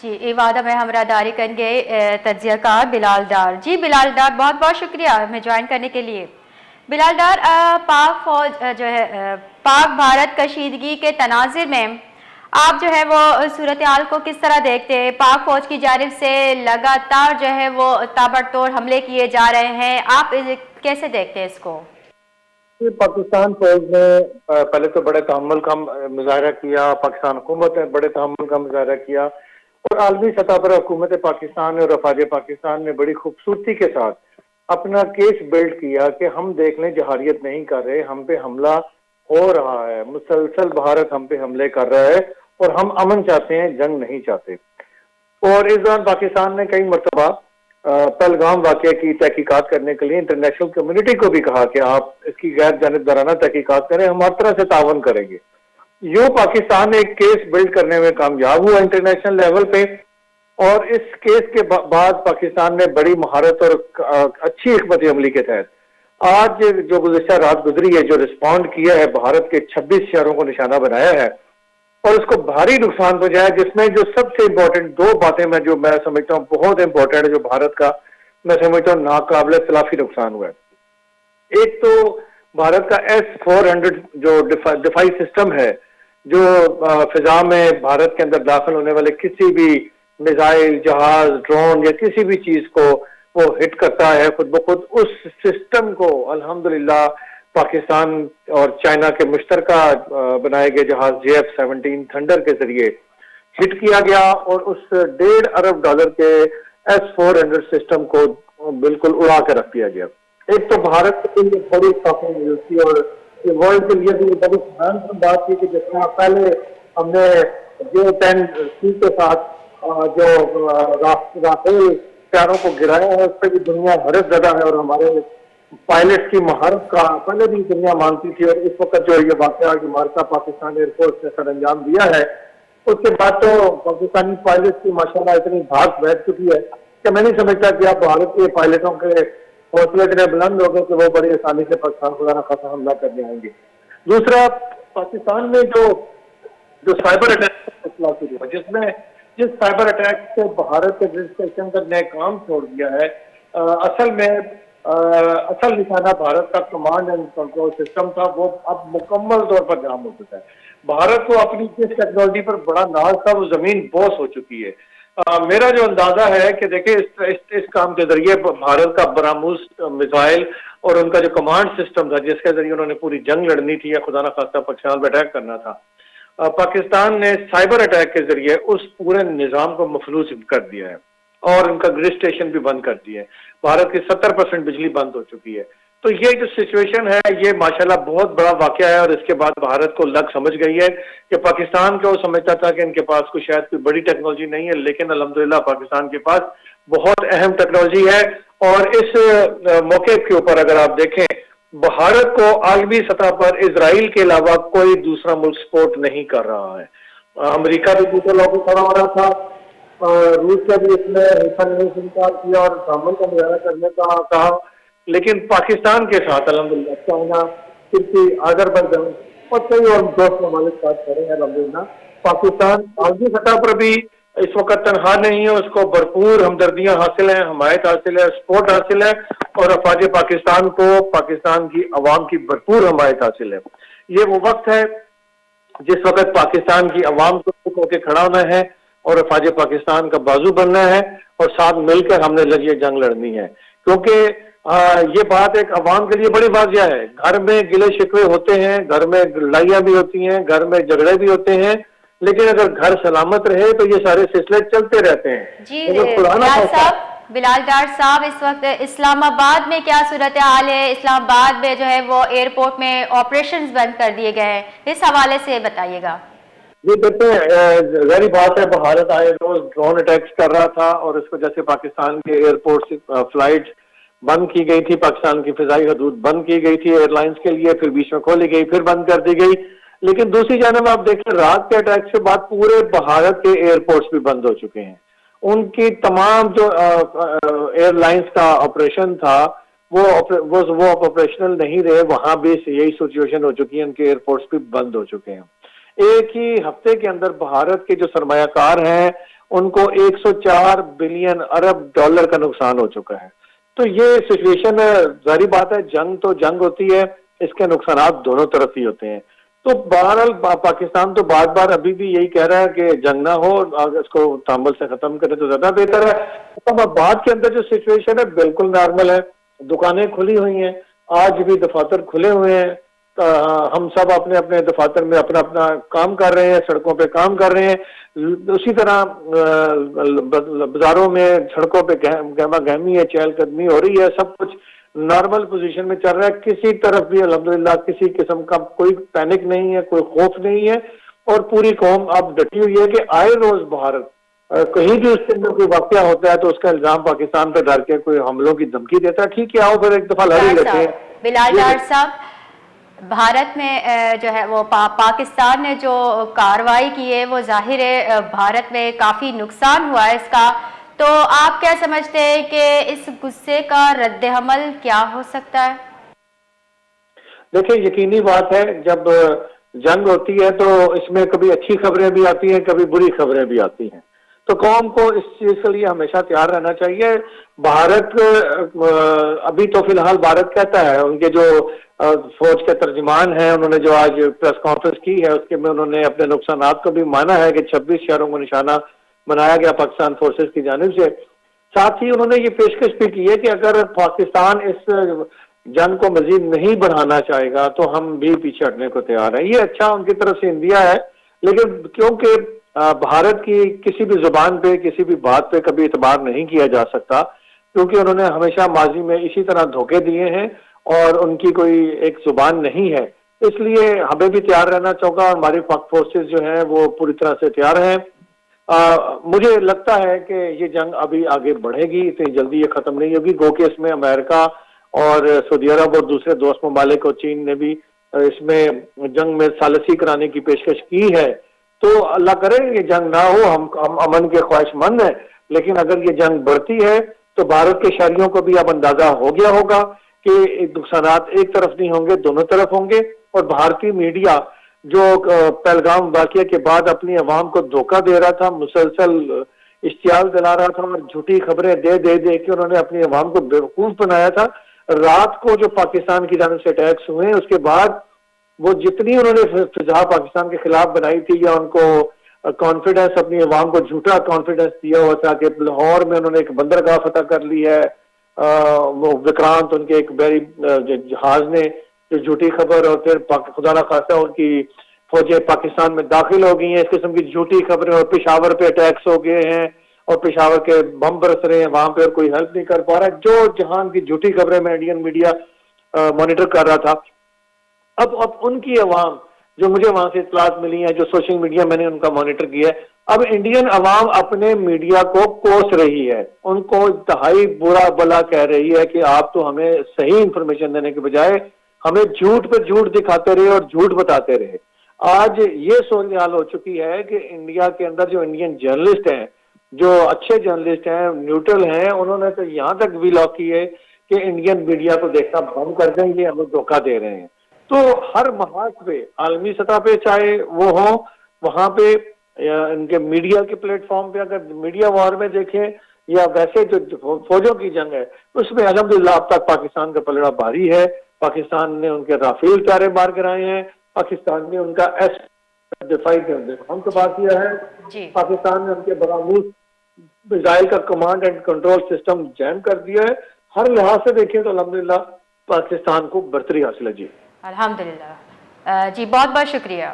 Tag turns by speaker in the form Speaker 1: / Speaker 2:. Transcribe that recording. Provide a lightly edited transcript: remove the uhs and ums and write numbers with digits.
Speaker 1: جی یہ وعدہ میں ہمراہ داری کریں گے تجزیہ کار بلال ڈار. جی بلال ڈار بہت بہت شکریہ ہمیں جوائن کرنے کے لیے. بلال ڈار پاک فوج جو ہے پاک بھارت کشیدگی کے تناظر میں آپ جو ہے وہ صورتحال کو کس طرح دیکھتے ہیں؟ پاک فوج کی جانب سے لگاتار جو ہے وہ تابڑتوڑ حملے کیے جا رہے ہیں، آپ کیسے دیکھتے ہیں اس کو؟
Speaker 2: پاکستان فوج نے پہلے تو بڑے تحمل کا مظاہرہ کیا، پاکستان حکومت نے بڑے تحمل کا مظاہرہ کیا، اور عالمی سطح پر حکومت پاکستان اور افواج پاکستان نے بڑی خوبصورتی کے ساتھ اپنا کیس بلڈ کیا کہ ہم دیکھ لیں جہاریت نہیں کر رہے، ہم پہ حملہ ہو رہا ہے، مسلسل بھارت ہم پہ حملے کر رہا ہے اور ہم امن چاہتے ہیں، جنگ نہیں چاہتے. اور اس دوران پاکستان نے کئی مرتبہ پہلگام واقعے کی تحقیقات کرنے کے لیے انٹرنیشنل کمیونٹی کو بھی کہا کہ آپ اس کی غیر جانبدارانہ تحقیقات کریں، ہم ہر طرح سے تعاون کریں گے. یوں پاکستان ایک کیس بلڈ کرنے میں کامیاب ہوا انٹرنیشنل لیول پہ، اور اس کیس کے بعد پاکستان نے بڑی مہارت اور اچھی حکمت عملی کے تحت آج جو گزشتہ رات گزری ہے، جو رسپونڈ کیا ہے، بھارت کے 26 شہروں کو نشانہ بنایا ہے اور اس کو بھاری نقصان پہنچایا، جس میں جو سب سے امپورٹنٹ دو باتیں میں سمجھتا ہوں بہت امپورٹنٹ ہے جو بھارت کا میں سمجھتا ہوں ناقابل تلافی نقصان ہوا ہے. ایک تو بھارت کا S-400 جو دفاعی سسٹم ہے، جو فضا میں بھارت کے اندر داخل ہونے والے کسی بھی میزائل، جہاز، ڈرون یا کسی بھی چیز کو وہ ہٹ کرتا ہے خود بخود. اس سسٹم کو الحمدللہ پاکستان اور چائنا کے مشترکہ بنائے گئے جہاز JF-17 تھنڈر کے ذریعے ہٹ کیا گیا، اور اس $1.5 ارب کے S-400 سسٹم کو بالکل اڑا کے رکھ دیا گیا. ایک تو بھارت کے لیے بڑی شاکنگ نیوز تھی، اور ورلڈ کے لیے بھی بڑی حیران بات تھی کہ جس طرح پہلے ہم نے J-10C کے ساتھ جو رافیل پیاروں کو گرایا ہے، اس پہ بھی دنیا حیرت زدہ ہے، اور ہمارے پائلٹ کی مہارت کا پہلے بھی دنیا مانتی تھی. اور اس وقت جو یہ واقعہ جو ہمارا پاکستان ایئر فورس نے سر انجام دیا ہے، اس کے بعد تو پاکستانی پائلٹ کی ماشاءاللہ اتنی بھاگ بیٹھ چکی ہے کہ میں نہیں سمجھتا کہ آپ بھارت کے پائلٹوں کے حوصلے اتنے بلند ہو گئے کہ وہ بڑی آسانی سے پاکستان خدا نہ خاصا حملہ کرنے آئیں گے. دوسرا، پاکستان میں جو سائبر اٹیک جس سائبر اٹیک سے بھارت کے رجسٹریشن کرنے کام چھوڑ دیا ہے، اصل نشانہ بھارت کا کمانڈ اینڈ کنٹرول سسٹم تھا، وہ اب مکمل طور پر جام ہو چکا ہے. بھارت کو اپنی جس ٹیکنالوجی پر بڑا ناز تھا وہ زمین بوس ہو چکی ہے. میرا جو اندازہ ہے کہ دیکھیں اس کام کے ذریعے بھارت کا براموس میزائل اور ان کا جو کمانڈ سسٹم تھا جس کے ذریعے انہوں نے پوری جنگ لڑنی تھی یا خدا نہ خواستہ پاکستان پہ اٹیک کرنا تھا، پاکستان نے سائبر اٹیک کے ذریعے اس پورے نظام کو مفلوج کر دیا ہے اور ان کا گرڈ اسٹیشن بھی بند کر دیا ہے. بھارت کی 70% بجلی بند ہو چکی ہے. تو یہ جو سچویشن ہے یہ ماشاءاللہ بہت بڑا واقعہ ہے، اور اس کے بعد بھارت کو لگ سمجھ گئی ہے کہ پاکستان کو سمجھتا تھا کہ ان کے پاس شاید کوئی بڑی ٹیکنالوجی نہیں ہے، لیکن الحمدللہ پاکستان کے پاس بہت اہم ٹیکنالوجی ہے. اور اس موقع کے اوپر اگر آپ دیکھیں، بھارت کو عالمی سطح پر اسرائیل کے علاوہ کوئی دوسرا ملک سپورٹ نہیں کر رہا ہے. امریکہ بھی دوسرے لوگوں کھڑا ہو رہا تھا، روس نے بھی اس میں حصہ لینے سے انکار کیا اور تعامل کا مظاہرہ کرنے کا کہا، لیکن پاکستان کے ساتھ الحمدللہ چائنا، ترکی، آذربائیجان اور کئی اور دوست ممالک ساتھ کھڑے ہیں. الحمدللہ پاکستان عالمی سطح پر بھی اس وقت تنہا نہیں ہے، اس کو بھرپور ہمدردیاں حاصل ہیں، حمایت حاصل ہے، سپورٹ حاصل ہے، اور افواج پاکستان کو پاکستان کی عوام کی بھرپور حمایت حاصل ہے. یہ وہ وقت ہے جس وقت پاکستان کی عوام کو چپ ہو کے کھڑا ہونا ہے اور افواج پاکستان کا بازو بننا ہے، اور ساتھ مل کر ہم نے یہ جنگ لڑنی ہے. کیونکہ یہ بات ایک عوام کے لیے بڑی واضح ہے. گھر میں گلے شکوے ہوتے ہیں، گھر میں لڑائیاں بھی ہوتی ہیں، گھر میں جھگڑے بھی ہوتے ہیں، لیکن اگر گھر سلامت رہے تو یہ سارے سلسلے چلتے رہتے ہیں.
Speaker 1: جی بلال ڈار صاحب، اس وقت اسلام آباد میں کیا صورتحال ہے؟ اسلام آباد میں جو ہے وہ ایئرپورٹ میں آپریشنز بند کر دیے گئے ہیں، اس حوالے سے بتائیے گا.
Speaker 2: یہ دیکھتے ہیں، ظاہری بات ہے بھارت آئے روز ڈرون اٹیکس کر رہا تھا، اور اس وجہ سے پاکستان کے ایئرپورٹ سے فلائٹ بند کی گئی تھی، پاکستان کی فضائی حدود بند کی گئی تھی ایئر لائنز کے لیے، پھر بیچ میں کھولی گئی، پھر بند کر دی گئی. لیکن دوسری جانب آپ دیکھیں، رات کے اٹیک سے بعد پورے بھارت کے ایئرپورٹس بھی بند ہو چکے ہیں. ان کی تمام جو ایئر لائنز کا آپریشن تھا وہ آپریشنل نہیں رہے، وہاں بھی یہی سچویشن ہو چکی ہے، ان کے ایئرپورٹس بھی بند ہو چکے ہیں. ایک ہی ہفتے کے اندر بھارت کے جو سرمایہ کار ہیں ان کو 104 بلین ارب ڈالر کا نقصان ہو چکا ہے. تو یہ سچویشن ظاہری بات ہے، جنگ تو جنگ ہوتی ہے، اس کے نقصانات دونوں طرف ہی ہوتے ہیں. تو بہرحال پاکستان تو بار بار ابھی بھی یہی کہہ رہا ہے کہ جنگ نہ ہو، اگر اس کو تعامل سے ختم کرے تو زیادہ بہتر ہے. آباد کے اندر جو سچویشن ہے بالکل نارمل ہے، دکانیں کھلی ہوئی ہیں، آج بھی دفاتر کھلے ہوئے ہیں، ہم سب اپنے اپنے دفاتر میں اپنا اپنا کام کر رہے ہیں، سڑکوں پہ کام کر رہے ہیں. اسی طرح بازاروں میں سڑکوں پہ گہما گہمی ہے، چہل قدمی ہو رہی ہے، سب کچھ نارمل پوزیشن میں چل رہا ہے. کسی طرف بھی الحمدللہ کسی قسم کا کوئی پینک نہیں ہے، کوئی خوف نہیں ہے، اور پوری قوم اب ڈٹی ہوئی ہے کہ آئے روز بھارت کہیں بھی اس کے اندر کوئی واقعہ ہوتا ہے تو اس کا الزام پاکستان پہ ڈال کے کوئی حملوں کی دھمکی دیتا ہے. ٹھیک ہے، آؤ پھر ایک دفعہ لڑ ہی لیتے ہیں.
Speaker 1: بلال ڈار صاحب، بھارت میں جو ہے وہ پاکستان نے جو کارروائی کی ہے وہ ظاہر ہے بھارت میں کافی نقصان ہوا ہے اس کا، تو آپ کیا سمجھتے ہیں کہ اس غصے کا رد عمل کیا ہو سکتا ہے؟
Speaker 2: دیکھیں، یقینی بات ہے جب جنگ ہوتی ہے تو اس میں کبھی اچھی خبریں بھی آتی ہیں، کبھی بری خبریں بھی آتی ہیں. تو قوم کو اس چیز کے لیے ہمیشہ تیار رہنا چاہیے. بھارت ابھی تو فی الحال بھارت کہتا ہے، ان کے جو فوج کے ترجمان ہیں انہوں نے جو آج پریس کانفرنس کی ہے اس کے میں انہوں نے اپنے نقصانات کو بھی مانا ہے کہ 26 شہروں کو نشانہ بنایا گیا پاکستان فورسز کی جانب سے. ساتھ ہی انہوں نے یہ پیشکش بھی کی ہے کہ اگر پاکستان اس جنگ کو مزید نہیں بڑھانا چاہے گا تو ہم بھی پیچھے ہٹنے کو تیار ہیں. یہ اچھا ان کی طرف سے اندیا ہے، لیکن کیونکہ بھارت کی کسی بھی زبان پہ کسی بھی بات پہ کبھی اعتبار نہیں کیا جا سکتا، کیونکہ انہوں نے ہمیشہ ماضی میں اسی طرح دھوکے دیے ہیں اور ان کی کوئی ایک زبان نہیں ہے. اس لیے ہمیں بھی تیار رہنا چاہیے، اور ہماری فورسز جو ہیں وہ پوری طرح سے تیار ہیں. مجھے لگتا ہے کہ یہ جنگ ابھی آگے بڑھے گی، اتنی جلدی یہ ختم نہیں ہوگی. گو کہ اس میں امریکہ اور سعودی عرب اور دوسرے دوست ممالک اور چین نے بھی اس میں جنگ میں ثالثی کرانے کی پیشکش کی ہے. تو اللہ کرے یہ جنگ نہ ہو، ہم امن کے خواہش مند ہیں، لیکن اگر یہ جنگ بڑھتی ہے تو بھارت کے شہریوں کو بھی اب اندازہ ہو گیا ہوگا کہ نقصانات ایک طرف نہیں ہوں گے، دونوں طرف ہوں گے. اور بھارتی میڈیا جو پہلگام واقعہ کے بعد اپنی عوام کو دھوکہ دے رہا تھا، مسلسل اشتعال دلا رہا تھا اور جھوٹی خبریں دے دے دے کے انہوں نے اپنی عوام کو بیوقوف بنایا تھا. رات کو جو پاکستان کی جانب سے اٹیکس ہوئے اس کے بعد وہ جتنی انہوں نے فضا پاکستان کے خلاف بنائی تھی یا ان کو کانفیڈنس، اپنی عوام کو جھوٹا کانفیڈنس دیا ہوا تھا کہ لاہور میں انہوں نے ایک بندرگاہ فتح کر لی ہے، وہ وکرانت ان کے ایک بحری جہاز نے جو جھوٹی خبر، اور پھر خدا نہ خواستہ ان کی فوجیں پاکستان میں داخل ہو گئی ہیں، اس قسم کی جھوٹی خبریں، اور پشاور پہ اٹیکس ہو گئے ہیں اور پشاور کے بم برس رہے ہیں وہاں پہ اور کوئی ہیلپ نہیں کر پا رہا ہے. جو جہان کی جھوٹی خبریں میں انڈین میڈیا مانیٹر کر رہا تھا، اب ان کی عوام جو مجھے وہاں سے اطلاعات ملی ہیں، جو سوشل میڈیا میں نے ان کا مانیٹر کیا ہے، اب انڈین عوام اپنے میڈیا کو کوس رہی ہے، ان کو انتہائی برا بلا کہہ رہی ہے کہ آپ تو ہمیں صحیح انفارمیشن دینے کے بجائے ہمیں جھوٹ پہ جھوٹ دکھاتے رہے اور جھوٹ بتاتے رہے. آج یہ صورتحال ہو چکی ہے کہ انڈیا کے اندر جو انڈین جرنلسٹ ہیں، جو اچھے جرنلسٹ ہیں، نیوٹرل ہیں، انہوں نے تو یہاں تک بھی لاک کی ہے کہ انڈین میڈیا کو دیکھنا بند کر دیں، یہ ہمیں دھوکہ دے رہے ہیں. تو ہر محاذ پہ، عالمی سطح پہ چاہے وہ ہوں، وہاں پہ ان کے میڈیا کے پلیٹ فارم پہ اگر میڈیا وار میں دیکھیں یا ویسے جو فوجوں کی جنگ ہے اس میں الحمدللہ اب تک پاکستان کا پلڑا بھاری ہے. پاکستان نے ان کے رافیل طیارے مار گرائے ہیں، پاکستان نے ان کا دفاعی ہم تو بات یہ ہے
Speaker 1: جی
Speaker 2: پاکستان نے ان کے براموس میزائل کا کمانڈ اینڈ کنٹرول سسٹم جیم کر دیا ہے. ہر لحاظ سے دیکھیں تو الحمدللہ پاکستان کو برتری حاصل ہے. جی
Speaker 1: الحمدللہ. جی بہت بہت شکریہ.